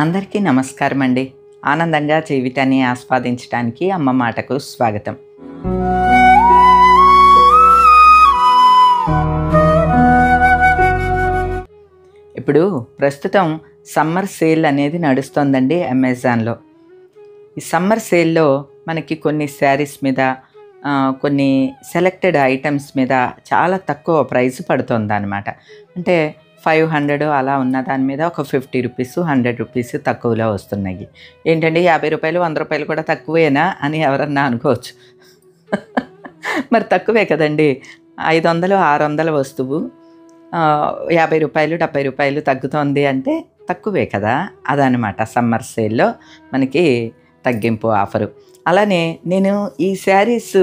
అందరికీ నమస్కారం అండి. ఆనందంగా జీవితాన్ని ఆస్వాదించడానికి అమ్మ మాటకు స్వాగతం. ఇప్పుడు ప్రస్తుతం సమ్మర్ సేల్ అనేది నడుస్తోందండి అమెజాన్లో. ఈ సమ్మర్ సేల్లో మనకి కొన్ని శారీస్ మీద కొన్ని సెలెక్టెడ్ ఐటమ్స్ మీద చాలా తక్కువ ప్రైస్ పడుతుందన్నమాట. అంటే 500 అలా ఉన్న దాని మీద ఒక 50 రూపీస్ 100 రూపీస్ తక్కువలో వస్తున్నాయి. ఏంటండి 50 రూపాయలు 100 రూపాయలు కూడా తక్కువేనా అని ఎవరన్నా అనుకోవచ్చు. మరి తక్కువే కదండి. 500 600 వస్తువు 50 రూపాయలు 70 రూపాయలు తగ్గుతోంది అంటే తక్కువే కదా. అదనమాట సమ్మర్ సేల్లో మనకి తగ్గింపు ఆఫరు. అలానే నేను ఈ శారీస్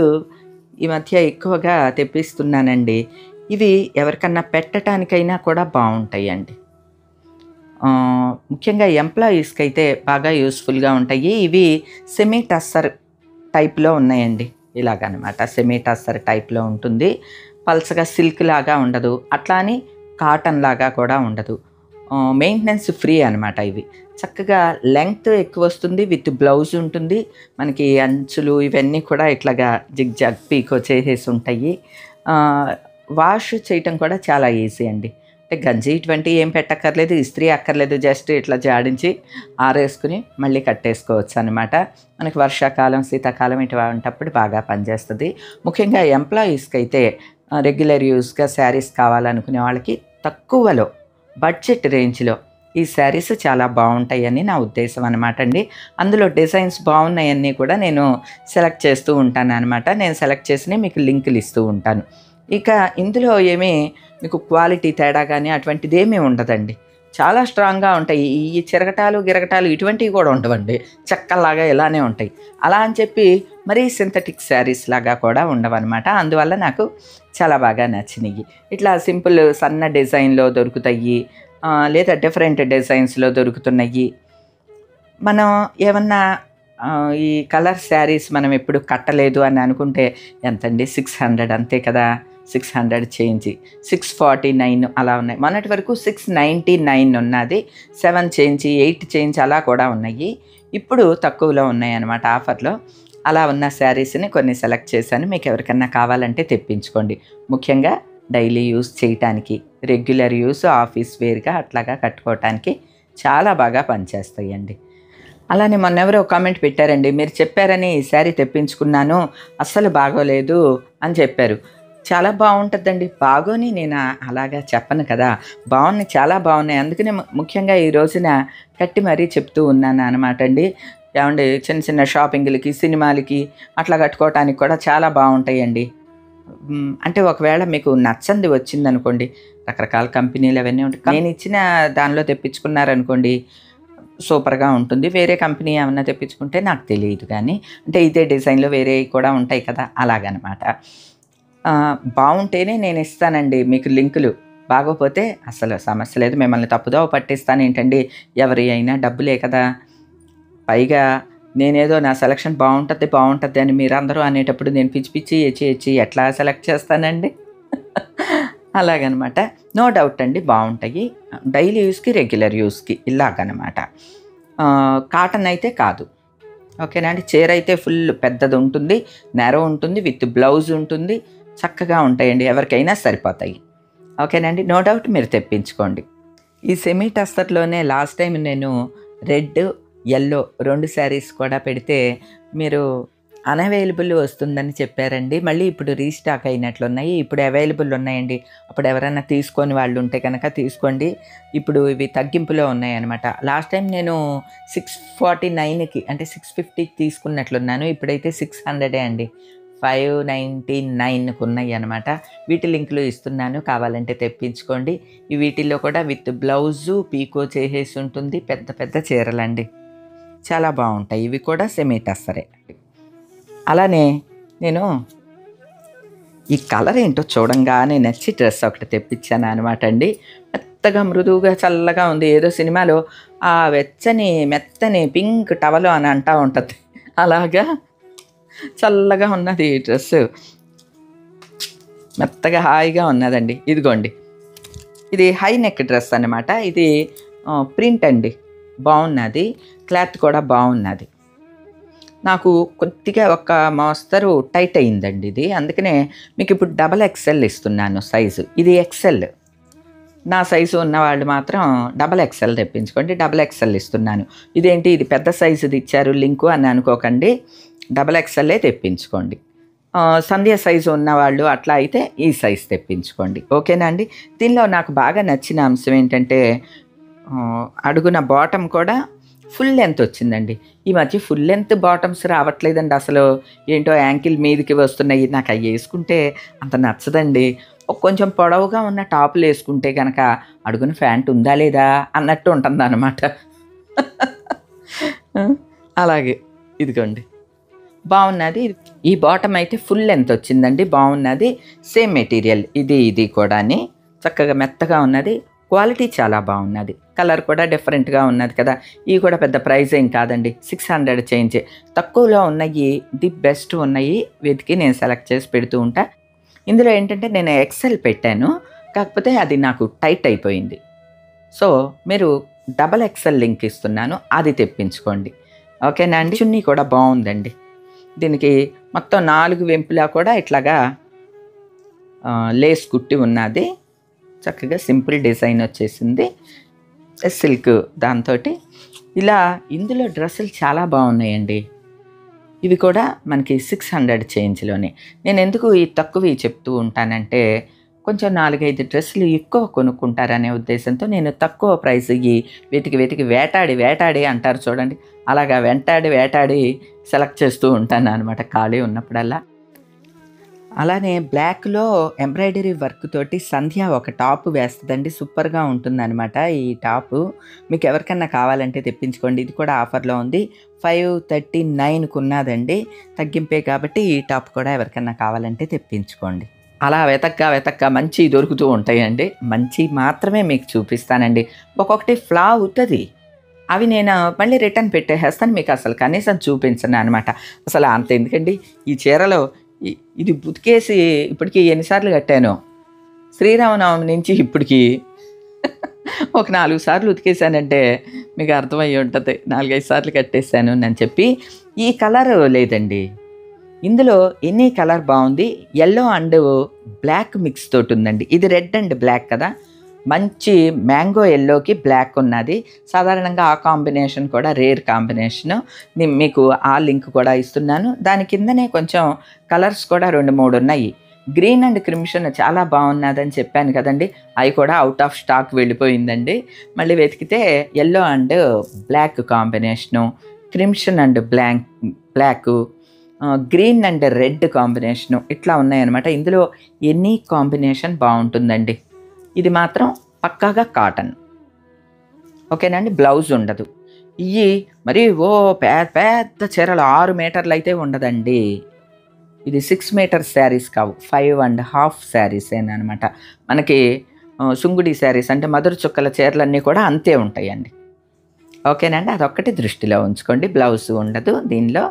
ఈ మధ్య ఎక్కువగా తెప్పిస్తున్నానండి. ఇవి ఎవరికన్నా పెట్టడానికైనా కూడా బాగుంటాయండి. ముఖ్యంగా ఎంప్లాయీస్కి అయితే బాగా యూస్ఫుల్గా ఉంటాయి. ఇవి సెమీ టస్సర్ టైప్లో ఉన్నాయండి. ఇలాగనమాట సెమీ టస్సర్ టైప్లో ఉంటుంది. పల్చగా సిల్క్ లాగా ఉండదు, అట్లా అని కాటన్ లాగా కూడా ఉండదు. మెయింటెనెన్స్ ఫ్రీ అనమాట. ఇవి చక్కగా లెంగ్త్ ఎక్కువ వస్తుంది, విత్ బ్లౌజ్ ఉంటుంది. మనకి అంచులు ఇవన్నీ కూడా ఇట్లాగా జిగ్ జాగ్ పీకో చేసేసి ఉంటాయి. వాష్ చేయటం కూడా చాలా ఈజీ అండి. అంటే గంజి ఇటువంటి ఏం పెట్టక్కర్లేదు, ఇస్త్రీ అక్కర్లేదు. జస్ట్ ఇట్లా జాడించి ఆరేసుకుని మళ్ళీ కట్టేసుకోవచ్చు అనమాట. మనకి వర్షాకాలం శీతాకాలం ఇటువంటిప్పుడు బాగా పనిచేస్తుంది. ముఖ్యంగా ఎంప్లాయీస్కి అయితే రెగ్యులర్ యూస్గా శారీస్ కావాలనుకునే వాళ్ళకి తక్కువలో బడ్జెట్ రేంజ్లో ఈ శారీస్ చాలా బాగుంటాయని నా ఉద్దేశం అనమాట అండి. అందులో డిజైన్స్ బాగున్నాయన్నీ కూడా నేను సెలెక్ట్ చేస్తూ ఉంటాను అనమాట. నేను సెలెక్ట్ చేసి మీకు లింకులు ఇస్తూ ఉంటాను. ఇక ఇందులో ఏమీ మీకు క్వాలిటీ తేడా కానీ అటువంటిది ఏమీ ఉండదండి. చాలా స్ట్రాంగ్గా ఉంటాయి. ఈ చిరగటాలు గిరగటాలు ఇటువంటివి కూడా ఉండవండి. చెక్కల్లాగా ఇలానే ఉంటాయి. అలా అని చెప్పి మరీ సింథటిక్ శారీస్ లాగా కూడా ఉండవన్నమాట. అందువల్ల నాకు చాలా బాగా నచ్చినాయి. ఇట్లా సింపుల్ సన్న డిజైన్లో దొరుకుతాయి, లేదా డిఫరెంట్ డిజైన్స్లో దొరుకుతున్నాయి. మనం ఏమన్నా ఈ కలర్ శారీస్ మనం ఎప్పుడు కట్టలేదు అని అనుకుంటే ఎంతండి, 600 అంతే కదా. 600 చేంజ్, 649 అలా ఉన్నాయి. మొన్నటి వరకు 699 ఉన్నది, 7 చేంజ్ 8 చేంజ్ అలా కూడా ఉన్నాయి. ఇప్పుడు తక్కువలో ఉన్నాయి అన్నమాట ఆఫర్లో. అలా ఉన్న శారీస్ని కొన్ని సెలెక్ట్ చేశాను. మీకు ఎవరికన్నా కావాలంటే తెప్పించుకోండి. ముఖ్యంగా డైలీ యూస్ చేయటానికి, రెగ్యులర్ యూస్ ఆఫీస్ వేర్గా అట్లాగా కట్టుకోవటానికి చాలా బాగా పనిచేస్తాయండి. అలానే మొన్న ఎవరో కామెంట్ పెట్టారండి, మీరు చెప్పారని ఈ శారీ తెప్పించుకున్నాను, అస్సలు బాగోలేదు అని చెప్పారు. చాలా బాగుంటుందండి. బాగోని నేను అలాగా చెప్పను కదా, బాగున్నాయి, చాలా బాగున్నాయి. అందుకనే ముఖ్యంగా ఈ రోజున కట్టి మరీ చెప్తూ ఉన్నాను అనమాట అండి. ఏమండి, చిన్న చిన్న షాపింగ్లకి సినిమాలకి అట్లా కట్టుకోవటానికి కూడా చాలా బాగుంటాయండి. అంటే ఒకవేళ మీకు నచ్చంది వచ్చిందనుకోండి, రకరకాల కంపెనీలు అవన్నీ ఉంటాయి. నేను ఇచ్చిన దానిలో తెప్పించుకున్నారనుకోండి సూపర్గా ఉంటుంది. వేరే కంపెనీ ఏమన్నా తెప్పించుకుంటే నాకు తెలియదు, కానీ అంటే ఇదే డిజైన్లో వేరే కూడా ఉంటాయి కదా, అలాగనమాట. బాగుంటేనే నేను ఇస్తానండి మీకు లింకులు. బాగోపోతే అసలు సమస్య లేదు, మిమ్మల్ని తప్పుదో పట్టిస్తాను ఏంటండి. ఎవరి అయినా డబ్బులే కదా. పైగా నేనేదో నా సెలక్షన్ బాగుంటుంది అని మీరందరూ అనేటప్పుడు నేను పిచ్చి ఇచ్చి ఎట్లా సెలెక్ట్ చేస్తానండి. అలాగనమాట. నో డౌట్ అండి, బాగుంటాయి డైలీ యూస్కి రెగ్యులర్ యూస్కి ఇలాగనమాట. కాటన్ అయితే కాదు, ఓకేనా అండి. చీర అయితే ఫుల్ పెద్దది ఉంటుంది, నేరో ఉంటుంది, విత్ బ్లౌజ్ ఉంటుంది, చక్కగా ఉంటాయండి. ఎవరికైనా సరిపోతాయి, ఓకేనండి. నో డౌట్ మీరు తెప్పించుకోండి. ఈ సెమీ టస్సర్లోనే లాస్ట్ టైం నేను రెడ్ ఎల్లో 2 శారీస్ కూడా పెడితే మీరు అన్అవైలబుల్ వస్తుందని చెప్పారండి. మళ్ళీ ఇప్పుడు రీస్టాక్ అయినట్లున్నాయి, ఇప్పుడు అవైలబుల్ ఉన్నాయండి. అప్పుడు ఎవరైనా తీసుకొని వాళ్ళు ఉంటే కనుక తీసుకోండి. ఇప్పుడు ఇవి తగ్గింపులో ఉన్నాయన్నమాట. లాస్ట్ టైం నేను 649కి అంటే 650కి తీసుకున్నట్లున్నాను. ఇప్పుడైతే 600 అండి, 599కు ఉన్నాయి అనమాట. వీటి లింకులు ఇస్తున్నాను, కావాలంటే తెప్పించుకోండి. ఈ వీటిల్లో కూడా విత్ బ్లౌజు పీకో చేసేసి ఉంటుంది. పెద్ద పెద్ద చీరలండి, చాలా బాగుంటాయి. ఇవి కూడా సెమీ టస్సరే. అలానే నేను ఈ కలర్ ఏంటో చూడంగానే నచ్చి డ్రెస్ ఒకటి తెప్పించాను అనమాట అండి. మెత్తగా మృదువుగా చల్లగా ఉంది. ఏదో సినిమాలో ఆ మెత్తని పింక్ టవలు అని అంటూ ఉంటుంది, అలాగా చల్లగా ఉన్నది ఈ డ్రెస్. మెత్తగా హాయిగా ఉన్నదండి. ఇదిగోండి, ఇది హై నెక్ డ్రెస్ అనమాట. ఇది ప్రింట్ అండి. బాగున్నది, క్లాత్ కూడా బాగున్నది. నాకు కొద్దిగా ఒక మోస్తరు టైట్ అయిందండి ఇది. అందుకనే మీకు ఇప్పుడు డబల్ ఎక్స్ఎల్ ఇస్తున్నాను సైజు. ఇది ఎక్స్ఎల్. నా సైజు ఉన్నవాళ్ళు మాత్రం డబల్ ఎక్స్ఎల్ తెప్పించుకోండి. డబల్ ఎక్స్ఎల్ ఇస్తున్నాను. ఇదేంటి ఇది పెద్ద సైజుది ఇచ్చారు లింకు అని అనుకోకండి. డబల్ ఎక్స్ఎల్లే తెప్పించుకోండి. సంధ్య సైజు ఉన్నవాళ్ళు అట్లా అయితే ఈ సైజు తెప్పించుకోండి. ఓకేనా అండి. దీనిలో నాకు బాగా నచ్చిన అంశం ఏంటంటే అడుగున బాటమ్ కూడా ఫుల్ లెంత్ వచ్చిందండి. ఈ మధ్య ఫుల్ లెంత్ బాటమ్స్ రావట్లేదండి అసలు. ఏంటో యాంకిల్ మీదకి వస్తున్నాయి. నాకు అవి వేసుకుంటే అంత నచ్చదండి. కొంచెం పొడవుగా ఉన్న టాపులు వేసుకుంటే కనుక అడుగున ప్యాంట్ ఉందా లేదా అన్నట్టు ఉంటుంది అన్నమాట. అలాగే ఇదిగోండి బాగున్నది. ఈ బాటమ్ అయితే ఫుల్ లెంత్ వచ్చిందండి, బాగున్నది. సేమ్ మెటీరియల్ ఇది కూడాని చక్కగా మెత్తగా ఉన్నది. క్వాలిటీ చాలా బాగున్నది. కలర్ కూడా డిఫరెంట్గా ఉన్నది కదా. ఇవి కూడా పెద్ద ప్రైస్ ఏం కాదండి, 600 చేంజ్. తక్కువలో ఉన్నాయి, ది బెస్ట్ ఉన్నాయి వెతికి నేను సెలెక్ట్ చేసి పెడుతూ ఉంటా. ఇందులో ఏంటంటే నేను ఎక్సెల్ పెట్టాను, కాకపోతే అది నాకు టైట్ అయిపోయింది. సో మీరు డబల్ ఎక్సెల్ లింక్ ఇస్తున్నాను, అది తెప్పించుకోండి. ఓకేనా అండి. చున్నీ కూడా బాగుందండి. దీనికి మొత్తం 4 వెంపులా కూడా ఇట్లాగా లేస్ కుట్టి ఉన్నది. చక్కగా సింపుల్ డిజైన్ వచ్చేసింది సిల్క్ దాంతో. ఇలా ఇందులో డ్రెస్సులు చాలా బాగున్నాయండి. ఇవి కూడా మనకి 600 చేంజ్లోనే. నేను ఎందుకు ఈ తక్కువ చెప్తూ ఉంటానంటే కొంచెం 4-5 డ్రెస్సులు ఎక్కువ కొనుక్కుంటారనే ఉద్దేశంతో నేను తక్కువ ప్రైస్ ఇవి వెతికి వేటాడి అంటారు చూడండి, అలాగా వేటాడి సెలెక్ట్ చేస్తూ ఉంటాను అనమాట ఖాళీ ఉన్నప్పుడల్లా. అలానే బ్లాక్లో ఎంబ్రాయిడరీ వర్క్ తోటి సంధ్య ఒక టాప్ వేస్తుందండి, సూపర్గా ఉంటుందన్నమాట. ఈ టాపు మీకు ఎవరికన్నా కావాలంటే తెప్పించుకోండి. ఇది కూడా ఆఫర్లో ఉంది, 539కు ఉన్నదండి, తగ్గింపే కాబట్టి ఈ టాప్ కూడా ఎవరికన్నా కావాలంటే తెప్పించుకోండి. అలా వెతక్క మంచి దొరుకుతూ ఉంటాయండి. మంచి మాత్రమే మీకు చూపిస్తానండి. ఒక్కొక్కటి ఫ్లా అవుతుంది, అవి నేను మళ్ళీ రిటర్న్ పెట్టేస్తాను, మీకు అసలు కనీసం చూపించను అనమాట. అసలు అంత ఎందుకండి. ఈ చీరలో ఇది ఉతికేసి ఇప్పటికీ ఎన్నిసార్లు కట్టాను, శ్రీరామనవమి నుంచి ఇప్పటికి ఒక 4 సార్లు ఉతికేసానంటే మీకు అర్థమయ్యి ఉంటుంది. 4-5 సార్లు కట్టేశాను అని చెప్పి. ఈ కలర్ లేదండి ఇందులో. ఎనీ కలర్ బాగుంది. ఎల్లో అండ్ బ్లాక్ మిక్స్ తోటి ఉందండి. ఇది రెడ్ అండ్ బ్లాక్ కదా, మంచి మ్యాంగో ఎల్లోకి బ్లాక్ ఉన్నది. సాధారణంగా ఆ కాంబినేషన్ కూడా రేర్ కాంబినేషను. మీకు ఆ లింక్ కూడా ఇస్తున్నాను. దాని కిందనే కొంచెం కలర్స్ కూడా 2-3 ఉన్నాయి. గ్రీన్ అండ్ క్రిమ్షన్ చాలా బాగున్నదని చెప్పాను కదండి, అవి కూడా అవుట్ ఆఫ్ స్టాక్ వెళ్ళిపోయిందండి. మళ్ళీ వెతికితే yellow and black combination, crimson and black, green and red combination ఇట్లా ఉన్నాయన్నమాట. ఇందులో ఎనీ కాంబినేషన్ బాగుంటుందండి. ఇది మాత్రం పక్కాగా కాటన్. ఓకేనండి. బ్లౌజ్ ఉండదు. ఇవి మరి పెద్ద చీరలు 6 మీటర్లు అయితే ఉండదండి. ఇది 6 మీటర్స్ శారీస్ కావు, 5.5 శారీసేనమాట. మనకి సుంగుడి శారీస్ అంటే మధుర చుక్కల చీరలన్నీ కూడా అంతే ఉంటాయండి. ఓకేనండి. అదొక్కటి దృష్టిలో ఉంచుకోండి. బ్లౌజ్ ఉండదు దీనిలో.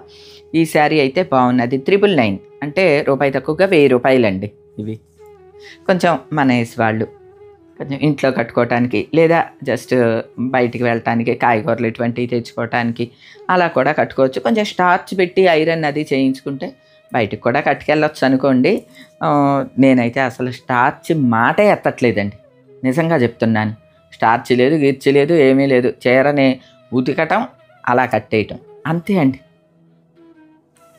ఈ శారీ అయితే బాగున్నది. 999 అంటే రూపాయి తక్కువగా 1000 రూపాయలండి. ఇవి కొంచెం మన ఏజ్ వాళ్ళు కొంచెం ఇంట్లో కట్టుకోవటానికి లేదా జస్ట్ బయటికి వెళ్ళటానికి కాయగూరలు ఇటువంటివి తెచ్చుకోవటానికి అలా కూడా కట్టుకోవచ్చు. కొంచెం స్టార్చ్ పెట్టి ఐరన్ అది చేయించుకుంటే బయటికి కూడా కట్టుకెళ్ళొచ్చు అనుకోండి. నేనైతే అసలు స్టార్చ్ మాటే ఎత్తట్లేదండి, నిజంగా చెప్తున్నాను. స్టార్చ్ లేదు, గిర్చి లేదు, ఏమీ లేదు. చీరని ఉతికటం అలా కట్టేయటం అంతే అండి.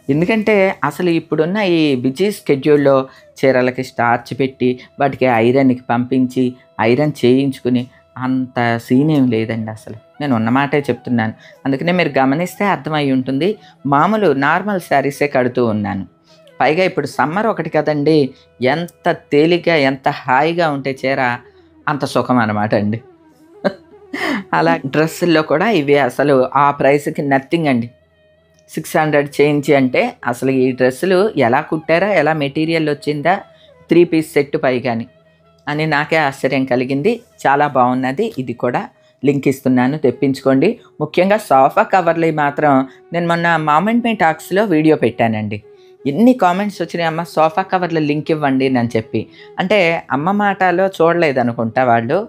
ఎందుకంటే అసలు ఇప్పుడున్న ఈ బిజీ స్కెడ్యూల్లో చీరలకి స్టార్చ్ పెట్టి వాటికి ఐరన్కి పంపించి ఐరన్ చేయించుకుని అంత సీన్ ఏం లేదండి అసలు. నేను ఉన్నమాటే చెప్తున్నాను. అందుకనే మీరు గమనిస్తే అర్థమై ఉంటుంది. మామూలు నార్మల్ శారీసే కడుతూ ఉన్నాను. పైగా ఇప్పుడు సమ్మర్ ఒకటి కదండి, ఎంత తేలిగ్గా ఎంత హాయిగా ఉంటే చీర అంత సుఖం అన్నమాట అండి. అలా డ్రెస్సుల్లో కూడా ఇవి అసలు ఆ ప్రైస్కి నథింగ్ అండి. 600 చేంజ్ అంటే అసలు ఈ డ్రెస్సులు ఎలా కుట్టారా, ఎలా మెటీరియల్ వచ్చిందా, 3 పీస్ సెట్ పైగాని అని నాకే ఆశ్చర్యం కలిగింది. చాలా బాగున్నది. ఇది కూడా లింక్ ఇస్తున్నాను, తెప్పించుకోండి. ముఖ్యంగా సోఫా కవర్లు మాత్రం నేను మొన్న మామెంట్ మీ టాక్స్లో వీడియో పెట్టానండి. ఎన్ని కామెంట్స్ వచ్చినాయి, అమ్మ సోఫా కవర్లు లింక్ ఇవ్వండి అని చెప్పి. అంటే అమ్మ మాటలో చూడలేదు అనుకుంటా వాళ్ళు.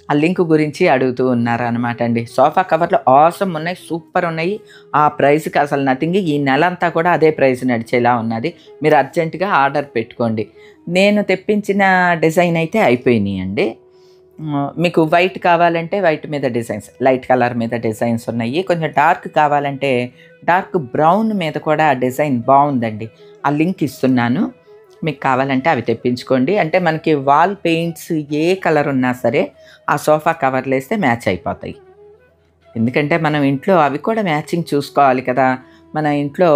ఆ లింక్ గురించి అడుగుతూ ఉన్నారనమాట అండి. సోఫా కవర్లు ఆసమ్ ఉన్నాయి, సూపర్ ఉన్నాయి. ఆ ప్రైస్కి అసలు నథింగ్. ఈ నెల అంతా కూడా అదే ప్రైస్ నడిచేలా ఉన్నది. మీరు అర్జెంటుగా ఆర్డర్ పెట్టుకోండి. నేను తెప్పించిన డిజైన్ అయితే అయిపోయినాయండి. మీకు వైట్ కావాలంటే వైట్ మీద డిజైన్స్, లైట్ కలర్ మీద డిజైన్స్ ఉన్నాయి. కొంచెం డార్క్ కావాలంటే డార్క్ బ్రౌన్ మీద కూడా డిజైన్ బాగుందండి. ఆ లింక్ ఇస్తున్నాను, మీకు కావాలంటే అవి తెప్పించుకోండి. అంటే మనకి వాల్ పెయింట్స్ ఏ కలర్ ఉన్నా సరే ఆ సోఫా కవర్లు వేస్తే మ్యాచ్ అయిపోతాయి. ఎందుకంటే మనం ఇంట్లో అవి కూడా మ్యాచింగ్ చూసుకోవాలి కదా. మన ఇంట్లో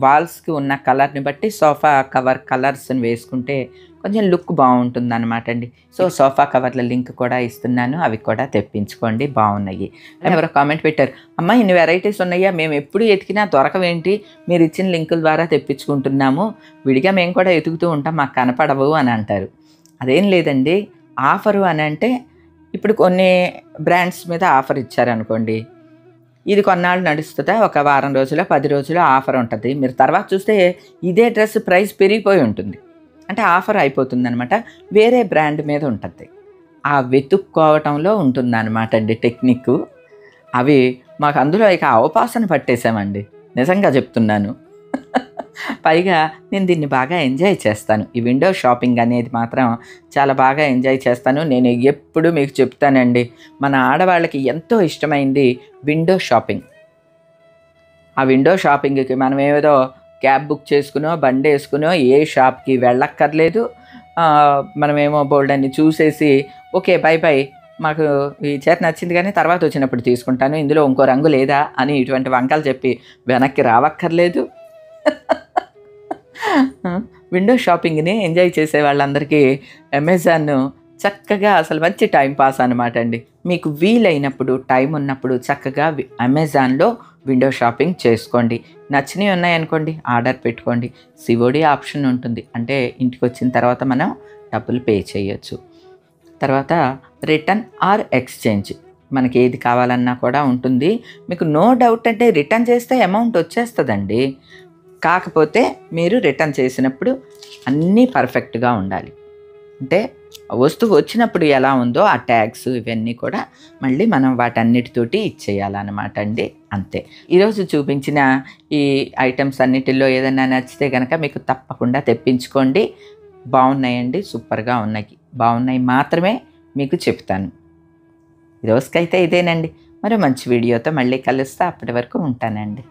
వాల్స్కి ఉన్న కలర్ని బట్టి సోఫా కవర్ కలర్స్ని వేసుకుంటే కొంచెం లుక్ బాగుంటుందన్నమాట అండి. సో సోఫా కవర్ల లింక్ కూడా ఇస్తున్నాను, అవి కూడా తెప్పించుకోండి, బాగున్నాయి. ఎవరో కామెంట్ పెట్టారు, అమ్మ ఇన్ని వెరైటీస్ ఉన్నాయా, మేము ఎప్పుడు ఎతికినా దొరకవేంటి, మీరు ఇచ్చిన లింకుల ద్వారా తెప్పించుకుంటున్నాము, విడిగా మేము కూడా ఎతుకుతూ ఉంటాం, మాకు కనపడవు అని అంటారు. అదేం లేదండి, ఆఫరు అని అంటే ఇప్పుడు కొన్ని బ్రాండ్స్ మీద ఆఫర్ ఇచ్చారనుకోండి, ఇది కొన్నాళ్ళు నడుస్తుందా, ఒక వారం రోజులు 10 రోజులు ఆఫర్ ఉంటుంది. మీరు తర్వాత చూస్తే ఇదే డ్రెస్ ప్రైస్ పెరిగిపోయి ఉంటుంది, అంటే ఆఫర్ అయిపోతుందనమాట. వేరే బ్రాండ్ మీద ఉంటుంది, ఆ వెతుక్కోవటంలో ఉంటుందన్నమాట అండి టెక్నిక్. అవి మాకు అందులో ఇక అవపాసన పట్టేశామండి, నిజంగా చెప్తున్నాను. పైగా నేను దీన్ని బాగా ఎంజాయ్ చేస్తాను. ఈ విండో షాపింగ్ అనేది మాత్రం చాలా బాగా ఎంజాయ్ చేస్తాను. నేను ఎప్పుడు మీకు చెప్తానండి, మన ఆడవాళ్ళకి ఎంతో ఇష్టమైంది విండో షాపింగ్. ఆ విండో షాపింగ్కి మనం ఏదో క్యాబ్ బుక్ చేసుకునో బండి వేసుకునో ఏ షాప్కి వెళ్ళక్కర్లేదు. మనమేమో బోల్డన్ని చూసేసి ఓకే బై బై, మాకు ఈ చీర నచ్చింది కానీ తర్వాత వచ్చినప్పుడు తీసుకుంటాను, ఇందులో ఇంకో రంగు లేదా అని ఇటువంటి వంకలు చెప్పి వెనక్కి రావక్కర్లేదు. విండో షాపింగ్ని ఎంజాయ్ చేసే వాళ్ళందరికీ అమెజాన్ చక్కగా అసలు మంచి టైం పాస్ అనమాట అండి. మీకు వీలైనప్పుడు టైం ఉన్నప్పుడు చక్కగా అమెజాన్లో విండో షాపింగ్ చేసుకోండి. నచ్చినవి ఉన్నాయనుకోండి ఆర్డర్ పెట్టుకోండి. సిఓడి ఆప్షన్ ఉంటుంది, అంటే ఇంటికి వచ్చిన తర్వాత మనం డబ్బులు పే చేయొచ్చు. తర్వాత రిటర్న్ ఆర్ ఎక్స్చేంజ్, మనకి ఏది కావాలన్నా కూడా ఉంటుంది. మీకు నో డౌట్ అంటే రిటర్న్ చేస్తే అమౌంట్ వచ్చేస్తుందండి. కాకపోతే మీరు రిటర్న్ చేసినప్పుడు అన్నీ పర్ఫెక్ట్గా ఉండాలి. అంటే వస్తువు వచ్చినప్పుడు ఎలా ఉందో ఆ ట్యాగ్స్ ఇవన్నీ కూడా మళ్ళీ మనం వాటన్నిటితోటి ఇచ్చేయాలన్నమాట అండి, అంతే. ఈరోజు చూపించిన ఈ ఐటమ్స్ అన్నిటిలో ఏదైనా నచ్చితే కనుక మీకు తప్పకుండా తెప్పించుకోండి. బాగున్నాయండి, సూపర్గా ఉన్నాయి, బాగున్నాయి మాత్రమే మీకు చెప్తాను. ఈరోజుకైతే ఇదేనండి, మరో మంచి వీడియోతో మళ్ళీ కలుస్తా. అప్పటి వరకు ఉంటానండి.